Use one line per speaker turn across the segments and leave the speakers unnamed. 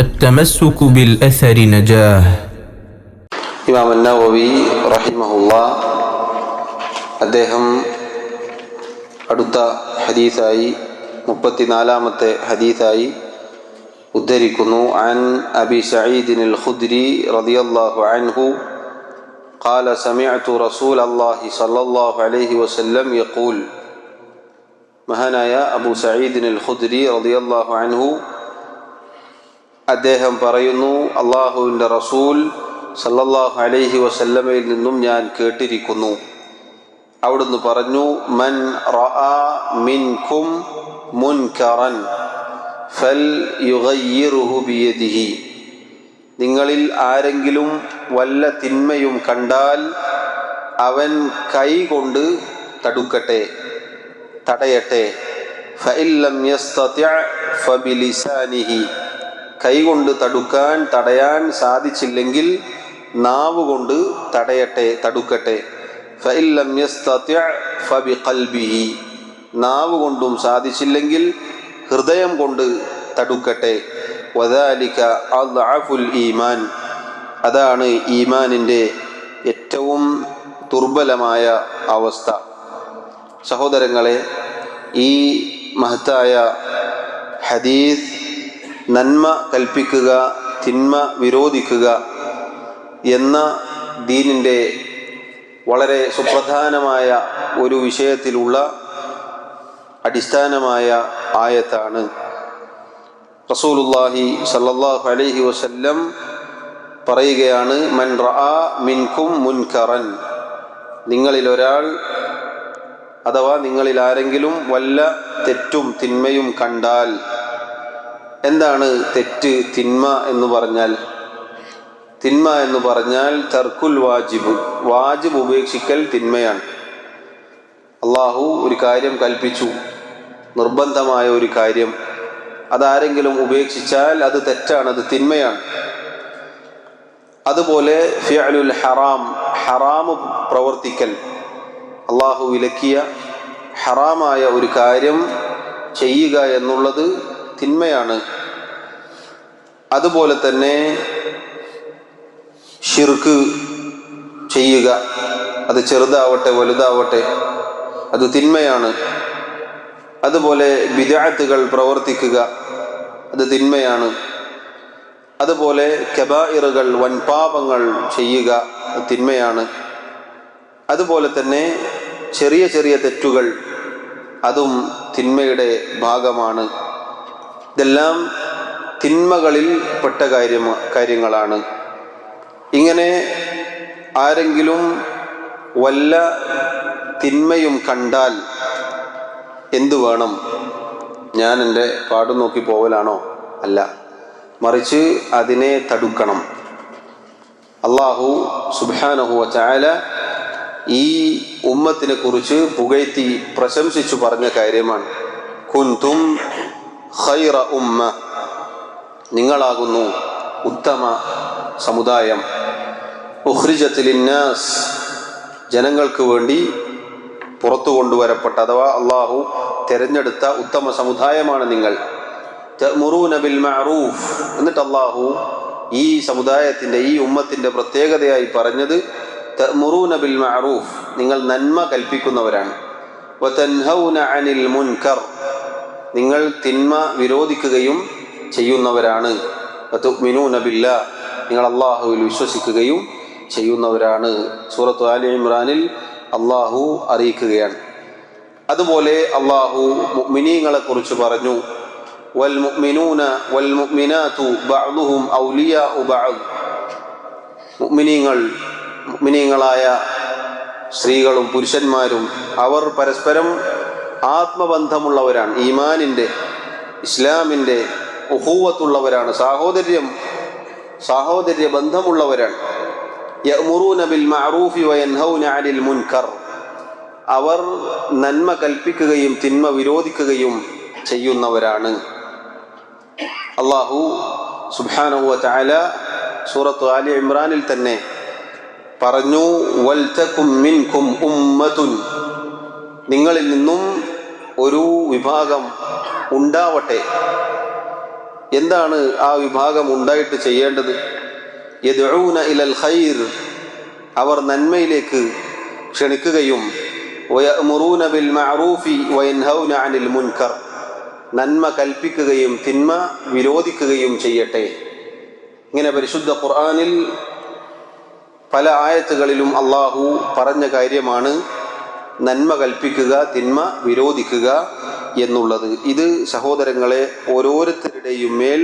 التمسك بالأثر نجاه.
ഇമാം നവവി റഹിമഹുല്ലാ അദ്ദേഹം അടുത്ത ഹദീസായി 34-ാമത്തെ ഹദീസായി ഉദ്ധരിക്കുന്നു. അൻ അബി സഈദ് അൽ ഖുദ്രി റളിയല്ലാഹു അൻഹു قال سمعت رسول الله صلى الله عليه وسلم يقول. മഹാനായ അബൂ സഈദ് അൽ ഖുദ്രി റളിയല്ലാഹു അൻഹു അദ്ദേഹം പറയുന്നു, അല്ലാഹുവിൻ്റെ റസൂൽ സല്ലല്ലാഹു അലൈഹി വസല്ലമയിൽ നിന്നും ഞാൻ കേട്ടിരിക്കുന്നു. അവിടുന്ന് പറഞ്ഞു, മൻ റആ മിൻകും മുൻകറൻ ഫൽയുഗയ്യിറുഹു ബിയദിഹി. നിങ്ങളിൽ ആരെങ്കിലും വല്ല തിന്മയും കണ്ടാൽ അവൻ കൈകൊണ്ട് തടയട്ടെ. ഫഇല്ലം യസ്തതി' ഫബിലിസാനിഹി. കൈകൊണ്ട് തടയാൻ സാധിച്ചില്ലെങ്കിൽ നാവുകൊണ്ട് തടുക്കട്ടെ. ഫഇല്ലം യസ്തതി' ഫബിഖൽബിഹി. നാവ് കൊണ്ടും സാധിച്ചില്ലെങ്കിൽ ഹൃദയം കൊണ്ട് തടുക്കട്ടെ. വദാലിക അദ്അഫുൽ ഈമാൻ. അതാണ് ഈമാനിൻ്റെ ഏറ്റവും ദുർബലമായ അവസ്ഥ. സഹോദരങ്ങളെ, ഈ മഹത്തായ ഹദീസ് നന്മ കൽപ്പിക്കുക, തിന്മ വിരോധിക്കുക എന്ന ദീനിൻ്റെ വളരെ സുപ്രധാനമായ ഒരു വിഷയത്തിലുള്ള അടിസ്ഥാനമായ ആയത്താണ്. റസൂലുള്ളാഹി സല്ലല്ലാഹു അലൈഹി വസല്ലം പറയുകയാണ്, മൻ റആ മിൻകും മുൻകറൻ. നിങ്ങളിൽ ഒരാൾ അഥവാ നിങ്ങളിൽ ആരെങ്കിലും വല്ല തെറ്റും തിന്മയും കണ്ടാൽ. എന്താണ് തെറ്റ്, തിന്മ എന്ന് പറഞ്ഞാൽ? തിന്മ എന്ന് പറഞ്ഞാൽ തർക്കുൽ വാജിബ് ഉപേക്ഷിക്കൽ തിന്മയാണ്. അള്ളാഹു ഒരു കാര്യം കൽപ്പിച്ചു, നിർബന്ധമായ ഒരു കാര്യം, അതാരെങ്കിലും ഉപേക്ഷിച്ചാൽ അത് തെറ്റാണ്, അത് തിന്മയാണ്. അതുപോലെ ഫിഅലുൽ ഹറാം പ്രവർത്തിക്കൽ, അള്ളാഹു വിലക്കിയ ഹറാമായ ഒരു കാര്യം ചെയ്യുക എന്നുള്ളത് തിന്മയാണ്. അതുപോലെ തന്നെ ശിർക്ക് ചെയ്യുക, അത് ചെറുതാവട്ടെ വലുതാവട്ടെ, അത് തിന്മയാണ്. അതുപോലെ ബിദ്അത്തുകൾ പ്രവർത്തിക്കുക, അത് തിന്മയാണ്. അതുപോലെ കബായിറുകൾ, വൻപാപങ്ങൾ ചെയ്യുക, അത് തിന്മയാണ്. അതുപോലെ തന്നെ ചെറിയ ചെറിയ തെറ്റുകൾ, അതും തിന്മയുടെ ഭാഗമാണ്. ഇതെല്ലാം തിന്മകളിൽ പെട്ട കാര്യങ്ങളാണ്. ഇങ്ങനെ ആരെങ്കിലും വല്ല തിന്മയും കണ്ടാൽ എന്തു വേണം? ഞാൻ എൻ്റെ പാടും നോക്കി പോവലാണോ? അല്ല, മറിച്ച് അതിനെ തടുക്കണം. അല്ലാഹു സുബ്ഹാനഹു വ തആല ഈ ഉമ്മത്തിനെ കുറിച്ച് പുകഴ്ത്തി പ്രശംസിച്ചു പറഞ്ഞ കാര്യമാണ്. കുൻതും ഖൈറ ഉമ്മ. നിങ്ങളാകുന്നു ഉത്തമ സമുദായം. ഉഖ്രിജത് ലിന്നാസ്. ജനങ്ങൾക്ക് വേണ്ടി പുറത്തു കൊണ്ടുവരപ്പെട്ട അഥവാ അള്ളാഹു തിരഞ്ഞെടുത്ത ഉത്തമ സമുദായമാണ് നിങ്ങൾ. തഅ്മുറൂന ബിൽ മഅറൂഫ്. എന്നിട്ട് അള്ളാഹു ഈ സമുദായത്തിൻ്റെ, ഈ ഉമ്മത്തിൻ്റെ പ്രത്യേകതയായി പറഞ്ഞത് തഅ്മുറൂന ബിൽ മഅറൂഫ്, നിങ്ങൾ നന്മ കൽപ്പിക്കുന്നവരാണ്. വതൻഹൗന അനിൽ മുൻകർ, നിങ്ങൾ തിന്മ വിരോധിക്കുകയും ചെയ്യുന്നവരാണ്. വതുഅ്മിനൂന ബില്ലാഹ്, നിങ്ങൾ അള്ളാഹുവിൽ വിശ്വസിക്കുകയും ചെയ്യുന്നവരാണ്. സൂറത്ത് ആലി ഇമ്രാനിൽ അള്ളാഹു അറിയിക്കുകയാണ്. അതുപോലെ അള്ളാഹു മുഅ്മിനീങ്ങളെ കുറിച്ച് പറഞ്ഞു, വൽ മുഅ്മിനൂന വൽ മുഅ്മിനാതു ബഅ്ദുഹും ഔലിയാഉ ബഅദ്. മുഅ്മിനീങ്ങളായ സ്ത്രീകളും പുരുഷന്മാരും അവർ പരസ്പരം ആത്മബന്ധമുള്ളവരാണ്, ഈമാനിൻ്റെ ഇസ്ലാമിൻ്റെ ഉഖൂവത്തുള്ളവരാണ്, സാഹോദര്യ ബന്ധമുള്ളവരാണ്. യഅ്മുറൂന ബിൽ മഅറൂഫി വയൻഹൗന അനിൽ മുൻകർ. അവർ നന്മ കൽപ്പിക്കുകയും തിന്മ വിരോധിക്കുകയും ചെയ്യുന്നവരാണ്. അല്ലാഹു സുബ്ഹാനഹു വ തആല സൂറത്ത് ആലി ഇമ്രാനിൽ തന്നെ പറഞ്ഞു, വൽതകും മിൻകും ഉമ്മത്തുൻ. നിങ്ങളിൽ നിന്നും ഒരു വിഭാഗം ഉണ്ടാവട്ടെ. എന്താണ് ആ വിഭാഗം ഉണ്ടായിട്ട് ചെയ്യേണ്ടത്? യദ്ഊന ഇലൽ ഖൈർ, അവർ നന്മയിലേക്ക് ക്ഷണിക്കുകയും വയഅ്മുറൂന ബിൽ മഅറൂഫി വയൻഹൗന അനിൽ മുൻകർ, നന്മ കൽപ്പിക്കുകയും തിന്മ വിരോധിക്കുകയും ചെയ്യട്ടെ. ഇങ്ങനെ പരിശുദ്ധ ഖുർആനിൽ പല ആയത്തുകളിലും അള്ളാഹു പറഞ്ഞ കാര്യമാണ് നന്മ കൽപ്പിക്കുക, തിന്മ വിരോധിക്കുക എന്നുള്ളത്. ഇത് സഹോദരങ്ങളെ ഓരോരുത്തരുടെയും മേൽ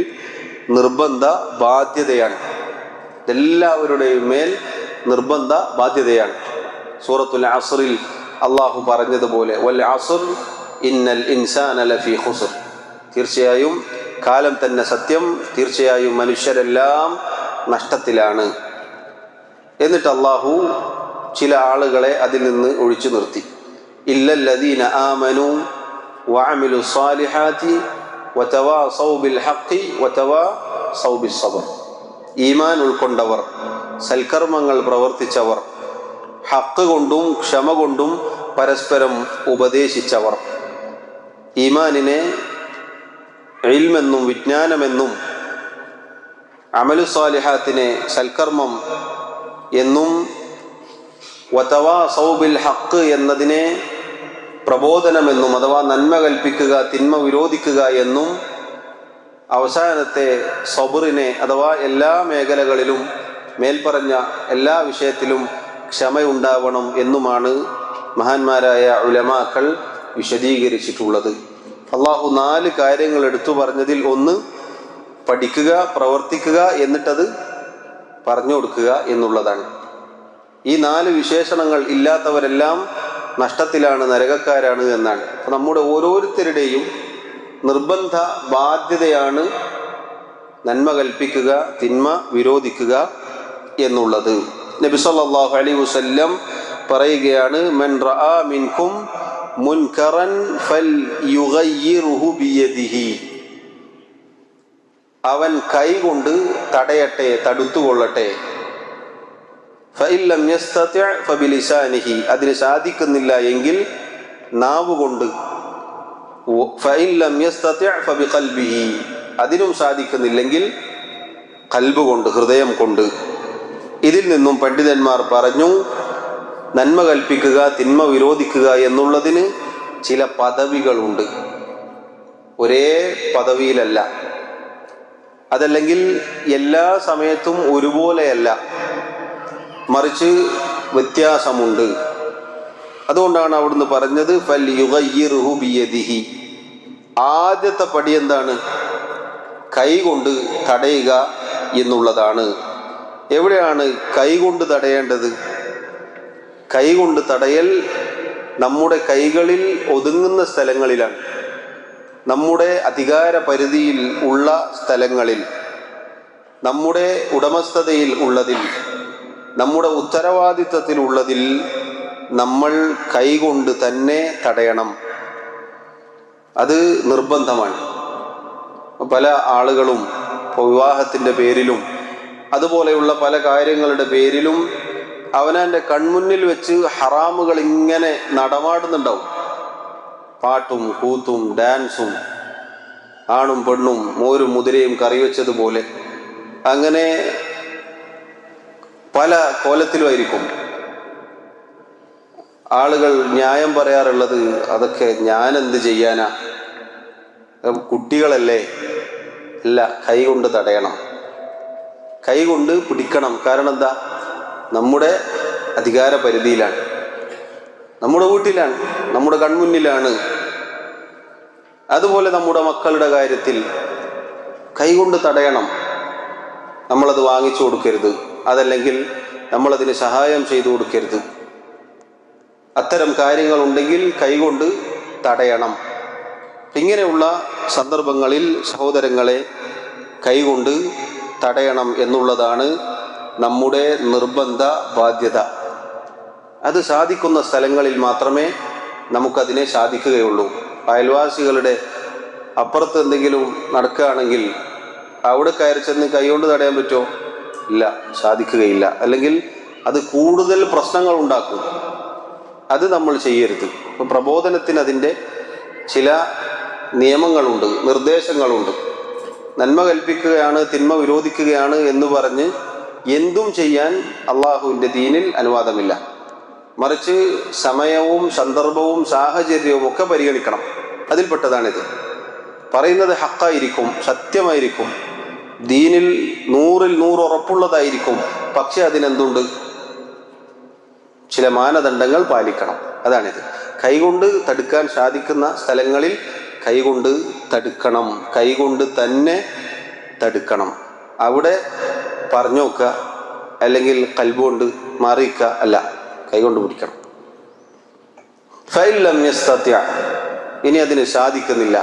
നിർബന്ധ ബാധ്യതയാണ്. എല്ലാവരുടെയും മേൽ നിർബന്ധ ബാധ്യതയാണ്. സൂറത്തുൽ അസ്റിൽ അള്ളാഹു പറഞ്ഞതുപോലെ വൽ അസ്ർ ഇന്നൽ ഇൻസാന ലഫീ ഖുസ്ർ, തീർച്ചയായും കാലം തന്നെ സത്യം, തീർച്ചയായും മനുഷ്യരെല്ലാം നഷ്ടത്തിലാണ്. എന്നിട്ട് അള്ളാഹു ചില ആളുകളെ അതിൽ നിന്ന് ഒഴിച്ചു നിർത്തി. ഇല്ലല്ലദീന ആമനു വഅമിലു സ്വാലിഹാത്തി വതവാസൗ ബിൽ ഹഖി വതവാസൗ ബിസ് സബ്ർ, ഈമാൻ ഉൾക്കൊണ്ടവർ, സൽക്കർമ്മങ്ങൾ പ്രവർത്തിച്ചവർ, ഹഖ് കൊണ്ടും ക്ഷമ കൊണ്ടും പരസ്പരം ഉപദേശിച്ചവർ. ഈമാനിനെ ഇൽമെന്നും വിജ്ഞാനമെന്നും അമലു സ്വാലിഹാത്തിനെ സൽക്കർമ്മം എന്നും വതവാസൗ ബിൽ ഹഖ് എന്നതിനെ പ്രബോധനമെന്നും അഥവാ നന്മ കൽപ്പിക്കുക തിന്മ വിരോധിക്കുക എന്നും അവസാനത്തെ സബറിനെ അഥവാ എല്ലാ മേഖലകളിലും മേൽപ്പറഞ്ഞ എല്ലാ വിഷയത്തിലും ക്ഷമയുണ്ടാവണം എന്നുമാണ് മഹാന്മാരായ ഉലമാക്കൾ വിശദീകരിച്ചിട്ടുള്ളത്. അള്ളാഹു 4 കാര്യങ്ങൾ എടുത്തു പറഞ്ഞതിൽ ഒന്ന് പഠിക്കുക, പ്രവർത്തിക്കുക, എന്നിട്ടത് പറഞ്ഞു കൊടുക്കുക എന്നുള്ളതാണ്. ഈ 4 വിശേഷണങ്ങൾ ഇല്ലാത്തവരെല്ലാം നഷ്ടത്തിലാണ്, നരകക്കാരാണ് എന്നാണ്. അപ്പം നമ്മുടെ ഓരോരുത്തരുടെയും നിർബന്ധ ബാധ്യതയാണ് നന്മ കൽപ്പിക്കുക, തിന്മ വിരോധിക്കുക എന്നുള്ളത്. നബി സല്ലല്ലാഹു അലൈഹി വസല്ലം പറയുകയാണ്, മൻ റആ മിൻകും മുൻകറൻ ഫൽയുഗയ്യിറുഹു ബിയദിഹി, അവൻ കൈകൊണ്ട് തടയട്ടെ, തടുത്തുകൊള്ളട്ടെ. ഫഇൻ ലം യസ്തതി' ഫബിലിസാനിഹി, അതിന് സാധിക്കുന്നില്ല എങ്കിൽ നാവ് കൊണ്ട്. ഫഇൻ ലം യസ്തതി' ഫബിഖൽബിഹി, അതിനും സാധിക്കുന്നില്ലെങ്കിൽ ഖൽബ് കൊണ്ട്, ഹൃദയം കൊണ്ട്. ഇതിൽ നിന്നും പണ്ഡിതന്മാർ പറഞ്ഞു, നന്മ കൽപ്പിക്കുക തിന്മ വിരോധിക്കുക എന്നുള്ളതിന് ചില പദവികളുണ്ട്. ഒരേ പദവിയിലല്ല, അതല്ലെങ്കിൽ എല്ലാ സമയത്തും ഒരുപോലെയല്ല, മറിച്ച് വ്യത്യാസമുണ്ട്. അതുകൊണ്ടാണ് അവിടുന്ന് പറഞ്ഞത് ഫൽയുഗയ്യിറുഹു ബിയദിഹി. ആദ്യത്തെ പടി എന്താണ്? കൈകൊണ്ട് തടയുക എന്നുള്ളതാണ്. എവിടെയാണ് കൈകൊണ്ട് തടയേണ്ടത്? കൈകൊണ്ട് തടയൽ നമ്മുടെ കൈകളിൽ ഒതുങ്ങുന്ന സ്ഥലങ്ങളിലാണ്, നമ്മുടെ അധികാര പരിധിയിൽ ഉള്ള സ്ഥലങ്ങളിൽ, നമ്മുടെ ഉടമസ്ഥതയിൽ ഉള്ളതിൽ, നമ്മുടെ ഉത്തരവാദിത്വത്തിൽ ഉള്ളതിൽ നമ്മൾ കൈകൊണ്ട് തന്നെ തടയണം. അത് നിർബന്ധമാണ്. പല ആളുകളും വിവാഹത്തിൻ്റെ പേരിലും അതുപോലെയുള്ള പല കാര്യങ്ങളുടെ പേരിലും അവനവൻ്റെ കൺമുന്നിൽ വെച്ച് ഹറാമുകൾ ഇങ്ങനെ നടമാടുന്നുണ്ടാവും. പാട്ടും കൂത്തും ഡാൻസും, ആണും പെണ്ണും മോരും മുതിരയും കറി വെച്ചതുപോലെ, അങ്ങനെ പല കോലത്തിലുമായിരിക്കും. ആളുകൾ ന്യായം പറയാറുള്ളത്, അതൊക്കെ ഞാനെന്ത് ചെയ്യാനാ, കുട്ടികളല്ലേ. അല്ല, കൈകൊണ്ട് തടയണം, കൈകൊണ്ട് പിടിക്കണം. കാരണം എന്താ? നമ്മുടെ അധികാര പരിധിയിലാണ്, നമ്മുടെ വീട്ടിലാണ്, നമ്മുടെ കൺമുന്നിലാണ്. അതുപോലെ നമ്മുടെ മക്കളുടെ കാര്യത്തിൽ കൈകൊണ്ട് തടയണം. നമ്മളത് വാങ്ങിച്ചു കൊടുക്കരുത്, അതല്ലെങ്കിൽ നമ്മളതിന് സഹായം ചെയ്തു കൊടുക്കരുത്. അത്തരം കാര്യങ്ങളുണ്ടെങ്കിൽ കൈകൊണ്ട് തടയണം. ഇങ്ങനെയുള്ള സന്ദർഭങ്ങളിൽ സഹോദരങ്ങളെ കൈകൊണ്ട് തടയണം എന്നുള്ളതാണ് നമ്മുടെ നിർബന്ധ ബാധ്യത. അത് സാധിക്കുന്ന സ്ഥലങ്ങളിൽ മാത്രമേ നമുക്കതിനെ സാധിക്കുകയുള്ളൂ. അയൽവാസികളുടെ അപ്പുറത്ത് എന്തെങ്കിലും നടക്കുകയാണെങ്കിൽ അവിടെ കയറി ചെന്ന് കൈകൊണ്ട് തടയാൻ പറ്റുമോ? ഇല്ല, സാധിക്കുകയില്ല. അല്ലെങ്കിൽ അത് കൂടുതൽ പ്രശ്നങ്ങൾ ഉണ്ടാക്കും. അത് നമ്മൾ ചെയ്യരുത്. ഇപ്പം പ്രബോധനത്തിന് അതിൻ്റെ ചില നിയമങ്ങളുണ്ട്, നിർദ്ദേശങ്ങളുണ്ട്. നന്മ കൽപ്പിക്കുകയാണ്, തിന്മ വിരോധിക്കുകയാണ് എന്ന് പറഞ്ഞ് എന്തും ചെയ്യാൻ അള്ളാഹുവിൻ്റെ ദീനിൽ അനുവാദമില്ല. മറിച്ച് സമയവും സന്ദർഭവും സാഹചര്യവും ഒക്കെ പരിഗണിക്കണം. അതിൽപ്പെട്ടതാണിത്. പറയുന്നത് ഹക്കായിരിക്കും, സത്യമായിരിക്കും, ദീനിൽ 100% ഉറപ്പുള്ളതായിരിക്കും. പക്ഷെ അതിനെന്തുണ്ട്? ചില മാനദണ്ഡങ്ങൾ പാലിക്കണം. അതാണിത്. കൈകൊണ്ട് തടുക്കാൻ സാധിക്കുന്ന സ്ഥലങ്ങളിൽ കൈകൊണ്ട് തടുക്കണം, കൈകൊണ്ട് തന്നെ തടുക്കണം. അവിടെ പറഞ്ഞു നോക്കുക അല്ലെങ്കിൽ കൽബുകൊണ്ട് മാറിയിക്കുക അല്ല, കൈകൊണ്ട് പിടിക്കണം. ഫഇല്ലം യസ്തതി', ഇനി അതിന് സാധിക്കുന്നില്ല,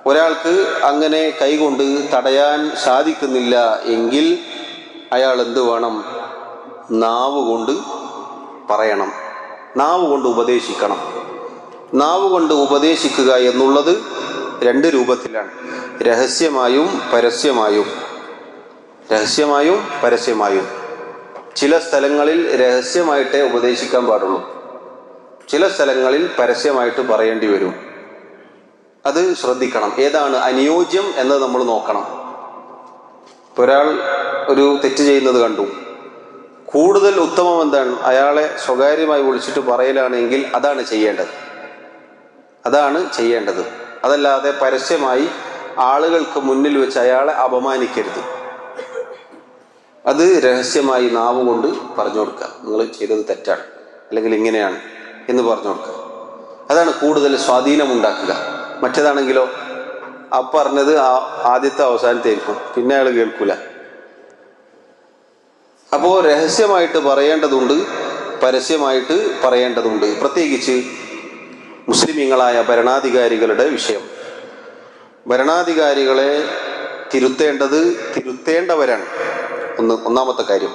ഒരാൾക്ക് അങ്ങനെ കൈകൊണ്ട് തടയാൻ സാധിക്കുന്നില്ല എങ്കിൽ അയാൾ എന്ത് വേണം? നാവ് കൊണ്ട് പറയണം, നാവ് കൊണ്ട് ഉപദേശിക്കണം. നാവ് കൊണ്ട് ഉപദേശിക്കുക എന്നുള്ളത് 2 രൂപത്തിലാണ്: രഹസ്യമായും പരസ്യമായും. രഹസ്യമായും പരസ്യമായും. ചില സ്ഥലങ്ങളിൽ രഹസ്യമായിട്ടേ ഉപദേശിക്കാൻ പാടുള്ളൂ, ചില സ്ഥലങ്ങളിൽ പരസ്യമായിട്ട് പറയേണ്ടി വരും. അത് ശ്രദ്ധിക്കണം. ഏതാണ് അനുയോജ്യം എന്ന് നമ്മൾ നോക്കണം. ഒരാൾ ഒരു തെറ്റ് ചെയ്യുന്നത് കണ്ടു, കൂടുതൽ ഉത്തമം എന്താണ്? അയാളെ സ്വകാര്യമായി വിളിച്ചിട്ട് പറയലാണെങ്കിൽ അതാണ് ചെയ്യേണ്ടത്, അതാണ് ചെയ്യേണ്ടത്. അതല്ലാതെ പരസ്യമായി ആളുകൾക്ക് മുന്നിൽ വെച്ച് അയാളെ അപമാനിക്കരുത്. അത് രഹസ്യമായി നാവ് കൊണ്ട് പറഞ്ഞു കൊടുക്കുക, നിങ്ങൾ ചെയ്തത് തെറ്റാണ് അല്ലെങ്കിൽ ഇങ്ങനെയാണ് എന്ന് പറഞ്ഞു കൊടുക്കുക. അതാണ് കൂടുതൽ സ്വാധീനമുണ്ടാക്കുക. മറ്റേതാണെങ്കിലോ ആ പറഞ്ഞത് ആദ്യത്തെ അവസാനത്തേക്കും, പിന്നെ അയാൾ കേൾക്കൂല. അപ്പോൾ രഹസ്യമായിട്ട് പറയേണ്ടതുണ്ട്, പരസ്യമായിട്ട് പറയേണ്ടതുണ്ട്. പ്രത്യേകിച്ച് മുസ്ലിമീങ്ങളായ ഭരണാധികാരികളുടെ വിഷയം. ഭരണാധികാരികളെ തിരുത്തേണ്ടവരാണ് ഒന്നാമത്തെ കാര്യം.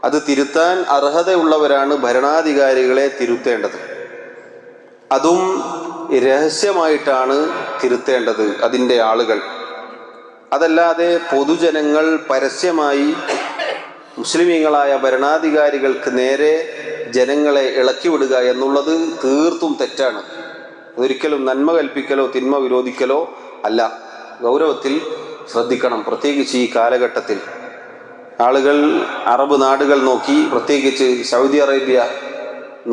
അത് തിരുത്താൻ അർഹതയുള്ളവരാണ് ഭരണാധികാരികളെ തിരുത്തേണ്ടത്. അതും രഹസ്യമായിട്ടാണ് തിരുത്തേണ്ടത് അതിൻ്റെ ആളുകൾ. അതല്ലാതെ പൊതുജനങ്ങൾ പരസ്യമായി മുസ്ലിമീങ്ങളായ ഭരണാധികാരികൾക്ക് നേരെ ജനങ്ങളെ ഇളക്കി വിടുക എന്നുള്ളത് തീർത്തും തെറ്റാണ്. അതൊരിക്കലും നന്മ കൽപ്പിക്കലോ തിന്മ വിരോധിക്കലോ അല്ല. ഗൗരവത്തിൽ ശ്രദ്ധിക്കണം. പ്രത്യേകിച്ച് ഈ കാലഘട്ടത്തിൽ ആളുകൾ അറബ് നാടുകൾ നോക്കി, പ്രത്യേകിച്ച് സൗദി അറേബ്യ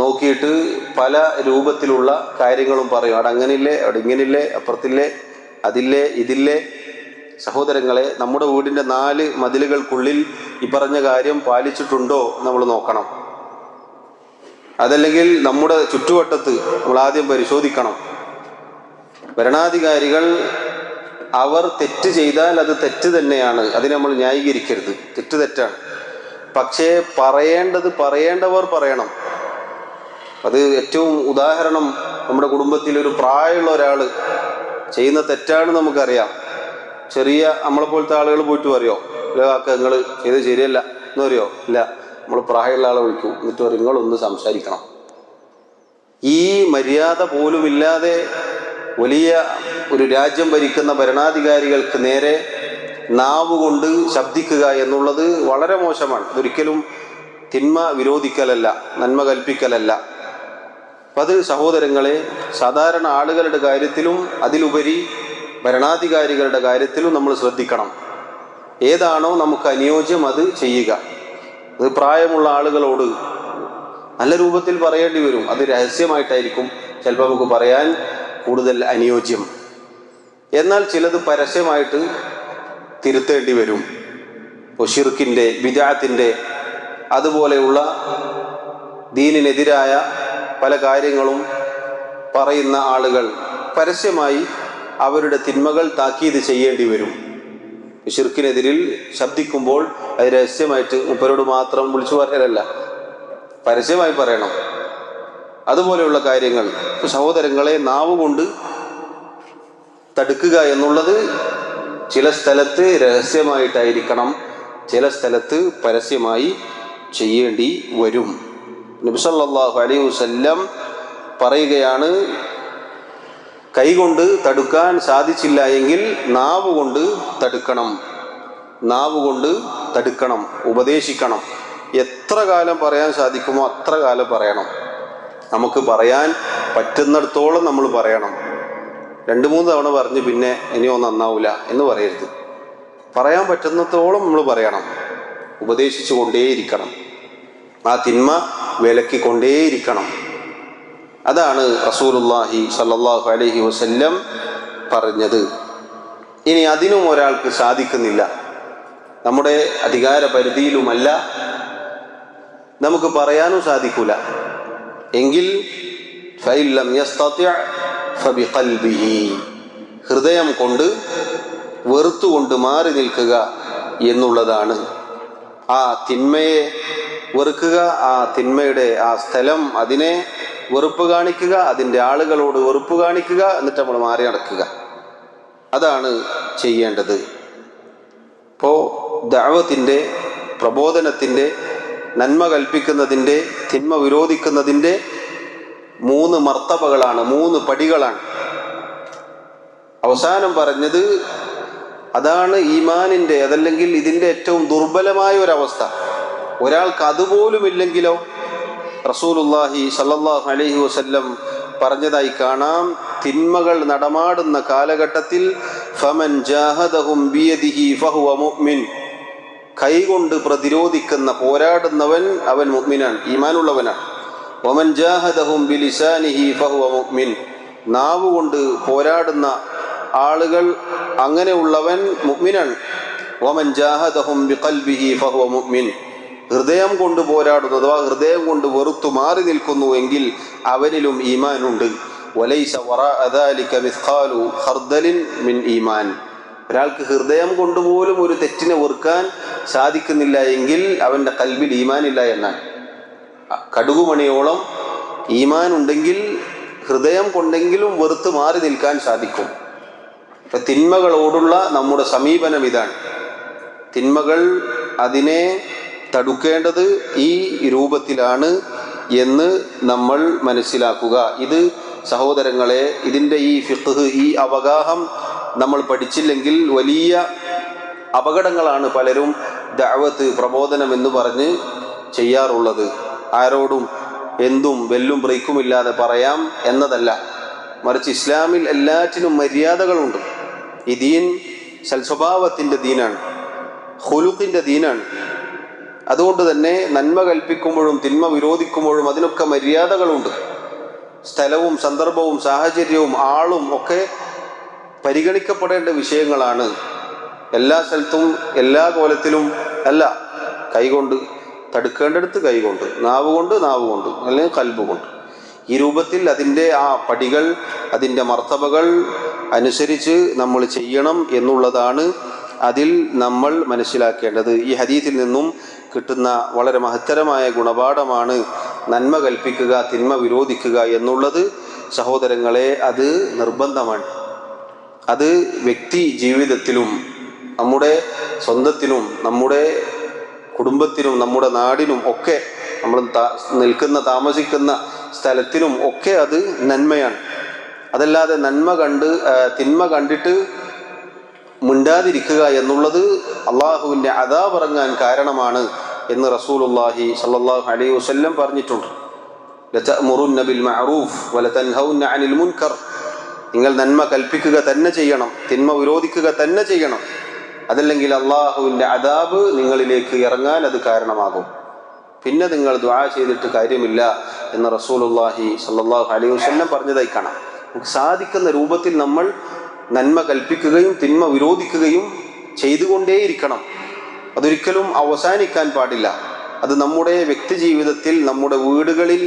നോക്കിയിട്ട് പല രൂപത്തിലുള്ള കാര്യങ്ങളും പറയും. അവിടെ അങ്ങനില്ലേ, അവിടെ ഇങ്ങനില്ലേ, അപ്പുറത്തില്ലേ, അതില്ലേ, ഇതില്ലേ. സഹോദരങ്ങളെ, നമ്മുടെ വീടിൻ്റെ 4 മതിലുകൾക്കുള്ളിൽ ഈ പറഞ്ഞ കാര്യം പാലിച്ചിട്ടുണ്ടോ നമ്മൾ നോക്കണം. അതല്ലെങ്കിൽ നമ്മുടെ ചുറ്റുവട്ടത്ത് നമ്മൾ ആദ്യം പരിശോധിക്കണം. ഭരണാധികാരികൾ അവർ തെറ്റ് ചെയ്താൽ അത് തെറ്റ് തന്നെയാണ്, അതിനെ നമ്മൾ ന്യായീകരിക്കരുത്. തെറ്റ് തെറ്റാണ്. പക്ഷേ പറയേണ്ടവർ പറയണം. അത് ഏറ്റവും ഉദാഹരണം, നമ്മുടെ കുടുംബത്തിൽ ഒരു പ്രായമുള്ള ഒരാൾ ചെയ്യുന്ന തെറ്റാണ് നമുക്കറിയാം. ചെറിയ നമ്മളെ പോലത്തെ ആളുകൾ പോയിട്ട് പറയോ, കാക്ക നിങ്ങൾ ചെയ്ത് ശരിയല്ല എന്ന് പറയോ? ഇല്ല, നമ്മൾ പ്രായമുള്ള ആളെ വിളിക്കും, എന്നിട്ട് പറയും നിങ്ങളൊന്ന് സംസാരിക്കണം. ഈ മര്യാദ പോലുമില്ലാതെ വലിയ ഒരു രാജ്യം ഭരിക്കുന്ന ഭരണാധികാരികൾക്ക് നേരെ നാവ് കൊണ്ട് ശബ്ദിക്കുക എന്നുള്ളത് വളരെ മോശമാണ്. ഇതൊരിക്കലും തിന്മ വിരോധിക്കലല്ല, നന്മ കൽപ്പിക്കലല്ല. അപ്പം അത് സഹോദരങ്ങളെ, സാധാരണ ആളുകളുടെ കാര്യത്തിലും അതിലുപരി ഭരണാധികാരികളുടെ കാര്യത്തിലും നമ്മൾ ശ്രദ്ധിക്കണം. ഏതാണോ നമുക്ക് അനുയോജ്യം അത് ചെയ്യുക. അത് പ്രായമുള്ള ആളുകളോട് നല്ല രൂപത്തിൽ പറയേണ്ടി വരും. അത് രഹസ്യമായിട്ടായിരിക്കും ചിലപ്പോൾ നമുക്ക് പറയാൻ കൂടുതൽ അനുയോജ്യം. എന്നാൽ ചിലത് പരസ്യമായിട്ട് തിരുത്തേണ്ടി വരും. ഇപ്പോൾ ശിർക്കിൻ്റെ, ബിദ്അത്തിൻ്റെ, അതുപോലെയുള്ള ദീനിനെതിരായ പല കാര്യങ്ങളും പറയുന്ന ആളുകൾ പരസ്യമായി അവരുടെ തിന്മകൾ താക്കീത് ചെയ്യേണ്ടി വരും. ശിർക്കിനെതിരിൽ ശബ്ദിക്കുമ്പോൾ അത് രഹസ്യമായിട്ട് മുപ്പരോട് മാത്രം വിളിച്ചു പറയലല്ല, പരസ്യമായി പറയണം. അതുപോലെയുള്ള കാര്യങ്ങൾ സഹോദരങ്ങളെ നാവ് കൊണ്ട് തടുക്കുക എന്നുള്ളത് ചില സ്ഥലത്ത് രഹസ്യമായിട്ടായിരിക്കണം, ചില സ്ഥലത്ത് പരസ്യമായി ചെയ്യേണ്ടി വരും. നബി സല്ലല്ലാഹു അലൈഹി വസല്ലം പറയുകയാണ്, കൈകൊണ്ട് തടുക്കാൻ സാധിച്ചില്ല എങ്കിൽ നാവ് കൊണ്ട് തടുക്കണം, നാവ് കൊണ്ട് തടുക്കണം, ഉപദേശിക്കണം. എത്ര കാലം പറയാൻ സാധിക്കുമോ അത്ര കാലം പറയണം. നമുക്ക് പറയാൻ പറ്റുന്നിടത്തോളം നമ്മൾ പറയണം. 2-3 തവണ പറഞ്ഞ് പിന്നെ ഇനിയോ നന്നാവില്ല എന്ന് പറയരുത്. പറയാൻ പറ്റുന്നത്തോളം നമ്മൾ പറയണം, ഉപദേശിച്ചു കൊണ്ടേയിരിക്കണം, ആ തിന്മ വിലക്കിക്കൊണ്ടേയിരിക്കണം. അതാണ് റസൂലുള്ളാഹി സ്വല്ലല്ലാഹു അലൈഹി വസല്ലം പറഞ്ഞത്. ഇനി അതിനും ഒരാൾക്ക് സാധിക്കുന്നില്ല, നമ്മുടെ അധികാര പരിധിയിലുമല്ല, നമുക്ക് പറയാനും സാധിക്കൂല എങ്കിൽ ഫഇൻ ലം യസ്തതി' ഫബിഖൽബിഹി, ഹൃദയം കൊണ്ട് വെറുത്തുകൊണ്ട് മാറി നിൽക്കുക എന്നുള്ളതാണ്. ആ തിന്മയെ വെറുക്കുക, ആ തിന്മയുടെ ആ സ്ഥലം, അതിനെ വെറുപ്പ് കാണിക്കുക, അതിൻ്റെ ആളുകളോട് വെറുപ്പ് കാണിക്കുക, എന്നിട്ട് നമ്മൾ മാറി നടക്കുക. അതാണ് ചെയ്യേണ്ടത്. ഇപ്പോൾ ദഅവത്തിൻ്റെ, പ്രബോധനത്തിൻ്റെ, നന്മ കൽപ്പിക്കുന്നതിൻ്റെ, തിന്മ വിരോധിക്കുന്നതിൻ്റെ 3 മർത്തബകളാണ്, 3 പടികളാണ്. അവസാനം പറഞ്ഞത് അതാണ് ഈമാനിൻ്റെ, അതല്ലെങ്കിൽ ഇതിൻ്റെ ഏറ്റവും ദുർബലമായ ഒരവസ്ഥ. ഒരാൾക്ക് അതുപോലുമില്ലെങ്കിലോ റസൂലുള്ളാഹി സ്വല്ലല്ലാഹു അലൈഹി വസല്ലം പറഞ്ഞതായി കാണാം, തിന്മകൾ നടമാടുന്ന കാലഘട്ടത്തിൽ ഫമൻ ജാഹദഹും ബിയദിഹി ഫഹുവ മുഅ്മിൻ, കൈകൊണ്ട് പ്രതിരോധിക്കുന്ന, പോരാടുന്നവൻ അവൻ മുഅ്മിനാണ്, ഈമാനുള്ളവനാണ്. വമൻ ജാഹദഹും ബിലിസാനിഹി ഫഹുവ മുഅ്മിൻ, നാവ് കൊണ്ട് പോരാടുന്ന ആളുകൾ, അങ്ങനെയുള്ളവൻ മുഅ്മിനാണ്. വമൻ ജാഹദഹും ബിഖൽബിഹി ഫഹുവ മുഅ്മിൻ, ഹൃദയം കൊണ്ട് പോരാടുന്നു അഥവാ ഹൃദയം കൊണ്ട് വെറുത്തു മാറി നിൽക്കുന്നു എങ്കിൽ അവനിലും ഈമാനുണ്ട്. വലൈസ വറാഅ ദാലിക മിസ്ഖാലു ഖർദലിൻ മിൻ ഈമാൻ, ഒരാൾക്ക് ഹൃദയം കൊണ്ടുപോലും ഒരു തെറ്റിനെ വെറുക്കാൻ സാധിക്കുന്നില്ല എങ്കിൽ അവൻ്റെ കൽബിൽ ഈമാനില്ല എന്നാണ്. കടുകുമണിയോളം ഈമാൻ ഉണ്ടെങ്കിൽ ഹൃദയം കൊണ്ടെങ്കിലും വെറുത്ത് മാറി നിൽക്കാൻ സാധിക്കും. തിന്മകളോടുള്ള നമ്മുടെ സമീപനം ഇതാണ്. തിന്മകൾ, അതിനെ തടുക്കേണ്ടത് ഈ രൂപത്തിലാണ് എന്ന് നമ്മൾ മനസ്സിലാക്കുക. ഇത് സഹോദരങ്ങളെ, ഇതിൻ്റെ ഈ ഫിഖ്ഹ്, ഈ അവഗാഹം നമ്മൾ പഠിച്ചില്ലെങ്കിൽ വലിയ അപകടങ്ങളാണ് പലരും ദഅവത്ത്, പ്രബോധനം എന്ന് പറഞ്ഞ് ചെയ്യാറുള്ളത്. ആരോടും എന്തും വെല്ലും ബ്രേക്കുമില്ലാതെ പറയാം എന്നതല്ല, മറിച്ച് ഇസ്ലാമിൽ എല്ലാറ്റിനും മര്യാദകളുണ്ട്. ഈ ദീൻ സൽസ്വഭാവത്തിൻ്റെ ദീനാണ്, ഖുലുഖിൻ്റെ ദീനാണ്. അതുകൊണ്ട് തന്നെ നന്മ കൽപ്പിക്കുമ്പോഴും തിന്മ വിരോധിക്കുമ്പോഴും അതിനൊക്കെ മര്യാദകളുണ്ട്. സ്ഥലവും സന്ദർഭവും സാഹചര്യവും ആളും ഒക്കെ പരിഗണിക്കപ്പെടേണ്ട വിഷയങ്ങളാണ്. എല്ലാ സ്ഥലത്തും എല്ലാ കോലത്തിലും അല്ല. കൈകൊണ്ട് തടുക്കേണ്ടടുത്ത് കൈകൊണ്ട്, നാവ് കൊണ്ട്, അല്ലെങ്കിൽ കൽബ് കൊണ്ട്, ഈ രൂപത്തിൽ അതിൻ്റെ ആ പടികൾ, അതിൻ്റെ മർത്തബകൾ അനുസരിച്ച് നമ്മൾ ചെയ്യണം എന്നുള്ളതാണ് അതിൽ നമ്മൾ മനസ്സിലാക്കേണ്ടത്. ഈ ഹദീസിൽ നിന്നും കിട്ടുന്ന വളരെ മഹത്തരമായ ഗുണപാഠമാണ് നന്മ കൽപ്പിക്കുക, തിന്മ വിരോധിക്കുക എന്നുള്ളത്. സഹോദരങ്ങളെ, അത് നിർബന്ധമാണ്. അത് വ്യക്തി ജീവിതത്തിലും, നമ്മുടെ സ്വന്തത്തിനും, നമ്മുടെ കുടുംബത്തിനും, നമ്മുടെ നാടിനും ഒക്കെ, നമ്മൾ താമസിക്കുന്ന സ്ഥലത്തിനും ഒക്കെ അത് നന്മയാണ്. അതല്ലാതെ തിന്മ കണ്ടിട്ട് മിണ്ടാതിരിക്കുക എന്നുള്ളത് അള്ളാഹുവിൻ്റെ അദാബ് ഇറങ്ങാൻ കാരണമാണ് എന്ന് റസൂലുള്ളാഹി സ്വല്ലല്ലാഹു അലൈഹി വസല്ലം പറഞ്ഞിട്ടുണ്ട്. ലതഅ്മുറുന്ന ബിൽ മഅറൂഫ് വലതൻഹൗന അനിൽ മുൻകർ, നിങ്ങൾ നന്മ കൽപ്പിക്കുക തന്നെ ചെയ്യണം, തിന്മ വിരോധിക്കുക തന്നെ ചെയ്യണം. അതല്ലെങ്കിൽ അള്ളാഹുവിൻ്റെ അദാബ് നിങ്ങളിലേക്ക് ഇറങ്ങാൻ അത് കാരണമാകും. പിന്നെ നിങ്ങൾ ദുആ ചെയ്തിട്ട് കാര്യമില്ല എന്ന് റസൂലുള്ളാഹി സ്വല്ലല്ലാഹു അലൈഹി വസല്ലം പറഞ്ഞതായി കാണാം. നമുക്ക് സാധിക്കുന്ന രൂപത്തിൽ നമ്മൾ നന്മ കൽപ്പിക്കുകയും തിന്മ വിരോധിക്കുകയും ചെയ്തുകൊണ്ടേയിരിക്കണം. അതൊരിക്കലും അവസാനിക്കാൻ പാടില്ല. അത് നമ്മുടെ വ്യക്തി ജീവിതത്തിൽ, നമ്മുടെ വീടുകളിൽ,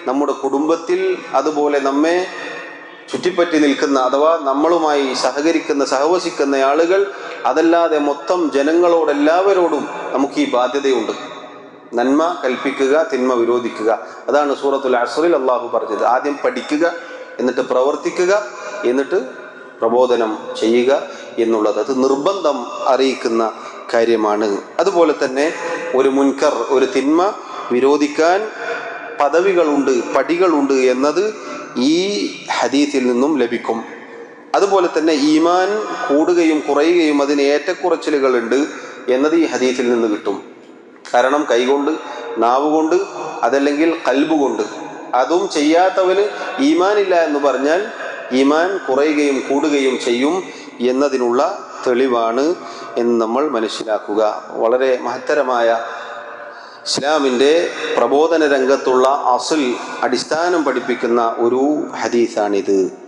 നമ്മുടെ കുടുംബത്തിൽ, അതുപോലെ നമ്മെ ചുറ്റിപ്പറ്റി നിൽക്കുന്ന അഥവാ നമ്മളുമായി സഹവസിക്കുന്ന ആളുകൾ, അതല്ലാതെ മൊത്തം ജനങ്ങളോടെല്ലാവരോടും നമുക്ക് ഈ ബാധ്യതയുണ്ട്. നന്മ കൽപ്പിക്കുക, തിന്മ വിരോധിക്കുക. അതാണ് സൂറത്തുൽ അസ്റിൽ അള്ളാഹു പറഞ്ഞത്. ആദ്യം പഠിക്കുക, എന്നിട്ട് പ്രവർത്തിക്കുക, എന്നിട്ട് പ്രബോധനം ചെയ്യുക എന്നുള്ളത്. അത് നിർബന്ധം അറിയിക്കുന്ന കാര്യമാണ്. അതുപോലെ തന്നെ ഒരു മുൻകർ, ഒരു തിന്മ വിരോധിക്കാൻ പദവികളുണ്ട്, പടികളുണ്ട് എന്നത് ഈ ഹദീസിൽ നിന്നും ലഭിക്കും. അതുപോലെ തന്നെ ഈമാൻ കൂടുകയും കുറയുകയും അതിന് ഏറ്റക്കുറച്ചിലുകളുണ്ട് എന്നത് ഈ ഹദീസിൽ നിന്ന് കിട്ടും. കാരണം കൈകൊണ്ട്, നാവ് കൊണ്ട്, അതല്ലെങ്കിൽ കൽബ് കൊണ്ട്, അതും ചെയ്യാത്തവന് ഈമാനില്ല എന്ന് പറഞ്ഞാൽ ഈമാൻ കുറയുകയും കൂടുകയും ചെയ്യും എന്നതിനുള്ള തെളിവാണ് എന്ന് നമ്മൾ മനസ്സിലാക്കുക. വളരെ മഹത്തരമായ ഇസ്ലാമിൻ്റെ പ്രബോധന രംഗത്തുള്ള അടിസ്ഥാനം പഠിപ്പിക്കുന്ന ഒരു ഹദീസാണിത്.